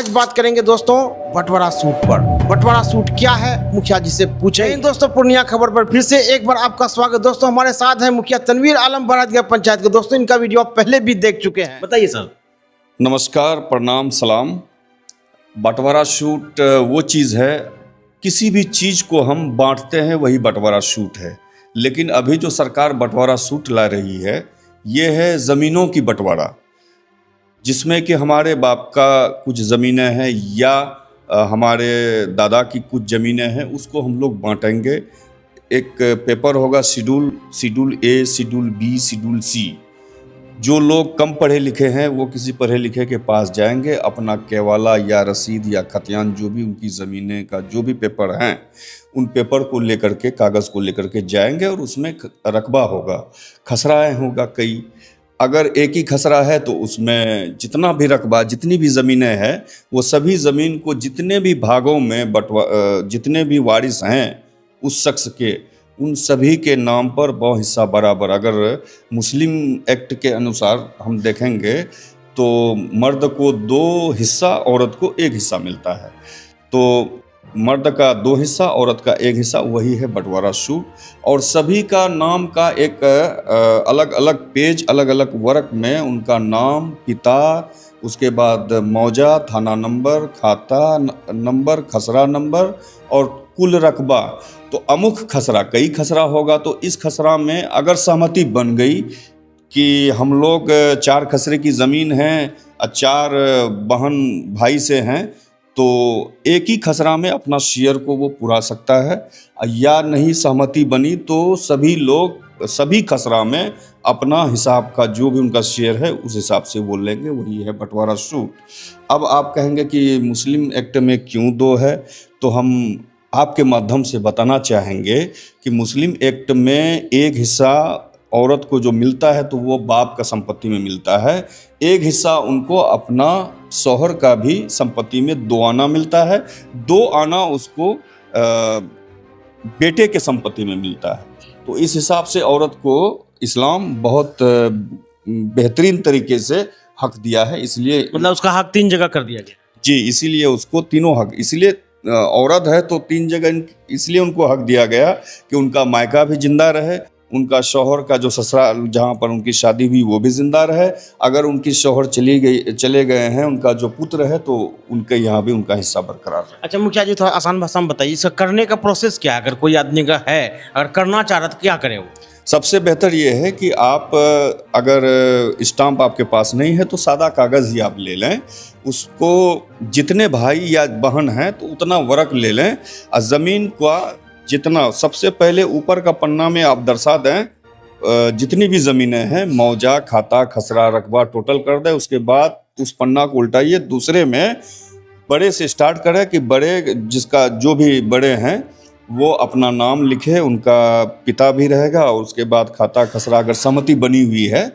आज बात करेंगे दोस्तों बंटवारा सूट पर। बंटवारा सूट क्या है, मुखिया जी से पूछें। दोस्तों पूर्णिया खबर पर फिर से एक बार आपका स्वागत। दोस्तों हमारे साथ है मुखिया तनवीर आलम बरादगढ़ पंचायत के। दोस्तों इनका वीडियो आप पहले भी देख चुके हैं, बताइए सर। नमस्कार, प्रणाम, सलाम। बंटवारा सूट वो चीज़ है, किसी भी चीज़ को हम बांटते हैं वही बंटवारा सूट है। लेकिन अभी जो सरकार बंटवारा सूट ला रही है ये है ज़मीनों की बंटवारा, जिसमें कि हमारे बाप का कुछ ज़मीनें हैं या हमारे दादा की कुछ ज़मीनें हैं, उसको हम लोग बांटेंगे। एक पेपर होगा शेड्यूल ए, शेड्यूल बी, शेड्यूल सी। जो लोग कम पढ़े लिखे हैं वो किसी पढ़े लिखे के पास जाएंगे, अपना केवाला या रसीद या खतियान जो भी उनकी ज़मीनें का जो भी पेपर हैं उन पेपर को लेकर के, कागज़ को लेकर के जाएंगे और उसमें रकबा होगा, खसराएँ होगा कई। अगर एक ही खसरा है तो उसमें जितना भी रकबा, जितनी भी ज़मीनें हैं वो सभी ज़मीन को जितने भी भागों में जितने भी वारिस हैं उस शख्स के, उन सभी के नाम पर बहु हिस्सा बराबर। अगर मुस्लिम एक्ट के अनुसार हम देखेंगे तो मर्द को 2 हिस्सा, औरत को 1 हिस्सा मिलता है। तो मर्द का 2 हिस्सा, औरत का 1 हिस्सा, वही है बंटवारा सूट। और सभी का नाम का एक अलग अलग पेज, अलग अलग वर्क में उनका नाम, पिता, उसके बाद मौजा, थाना नंबर, खाता नंबर, खसरा नंबर और कुल रकबा। तो अमुख खसरा, कई खसरा होगा तो इस खसरा में अगर सहमति बन गई कि हम लोग 4 खसरे की ज़मीन हैं, 4 बहन भाई से हैं, तो एक ही खसरा में अपना शेयर को वो पुरा सकता है। या नहीं सहमति बनी तो सभी लोग सभी खसरा में अपना हिसाब का जो भी उनका शेयर है उस हिसाब से वो लेंगे, वही है बंटवारा सूट। अब आप कहेंगे कि मुस्लिम एक्ट में क्यों 2 है, तो हम आपके माध्यम से बताना चाहेंगे कि मुस्लिम एक्ट में 1 हिस्सा औरत को जो मिलता है तो वो बाप का संपत्ति में मिलता है, 1 हिस्सा उनको अपना शौहर का भी संपत्ति में 2 आना मिलता है, 2 आना उसको बेटे के संपत्ति में मिलता है। तो इस हिसाब से औरत को इस्लाम बहुत बेहतरीन तरीके से हक दिया है। इसलिए मतलब उसका हक 3 जगह कर दिया गया जी, इसीलिए उसको तीनों हक, इसलिए औरत है तो 3 जगह इसलिए उनको हक दिया गया कि उनका मायका भी जिंदा रहे, उनका शौहर का जो ससुराल जहाँ पर उनकी शादी हुई वो भी जिंदा रहे। अगर उनकी शौहर चले गए हैं, उनका जो पुत्र है तो उनके यहाँ भी उनका हिस्सा बरकरार रहे। अच्छा मुखिया जी, थोड़ा आसान भाषा में बताइए इसका करने का प्रोसेस क्या है। अगर कोई आदमी का है, अगर करना चाह रहा तो क्या करे वो? सबसे बेहतर ये है कि आप अगर स्टाम्प आपके पास नहीं है तो सादा कागज़ ही आप ले लें, उसको जितने भाई या बहन हैं तो उतना वर्क ले लें और ज़मीन का जितना, सबसे पहले ऊपर का पन्ना में आप दर्शा दें जितनी भी ज़मीनें हैं, मौजा, खाता, खसरा, रकबा टोटल कर दें। उसके बाद उस पन्ना को उल्टाइए, दूसरे में बड़े से स्टार्ट करें कि बड़े, जिसका जो भी बड़े हैं वो अपना नाम लिखे, उनका पिता भी रहेगा और उसके बाद खाता, खसरा, अगर सहमति बनी हुई है,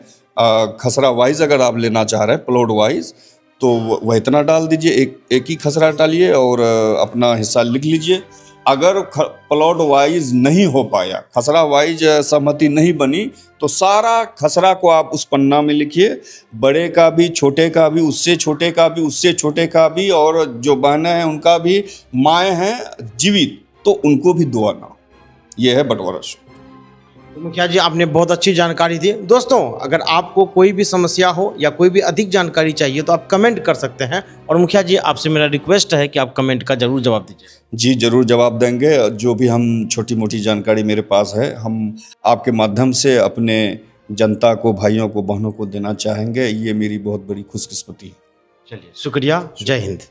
खसरा वाइज अगर आप लेना चाह रहे हैं प्लॉट वाइज तो वह इतना डाल दीजिए, एक ही खसरा डालिए और अपना हिस्सा लिख लीजिए। अगर प्लॉट वाइज नहीं हो पाया, खसरा वाइज सहमति नहीं बनी तो सारा खसरा को आप उस पन्ना में लिखिए, बड़े का भी, छोटे का भी, उससे छोटे का भी, उससे छोटे का भी, और जो बहनें हैं उनका भी, माएँ हैं जीवित तो उनको भी 2 आना। ये है बंटवारा सूट। तो मुखिया जी आपने बहुत अच्छी जानकारी दी। दोस्तों अगर आपको कोई भी समस्या हो या कोई भी अधिक जानकारी चाहिए तो आप कमेंट कर सकते हैं। और मुखिया जी आपसे मेरा रिक्वेस्ट है कि आप कमेंट का जरूर जवाब दीजिए। जी ज़रूर जवाब देंगे। जो भी हम छोटी मोटी जानकारी मेरे पास है हम आपके माध्यम से अपने जनता को, भाइयों को, बहनों को देना चाहेंगे। ये मेरी बहुत बड़ी खुशकिस्मती है। चलिए शुक्रिया, जय हिंद।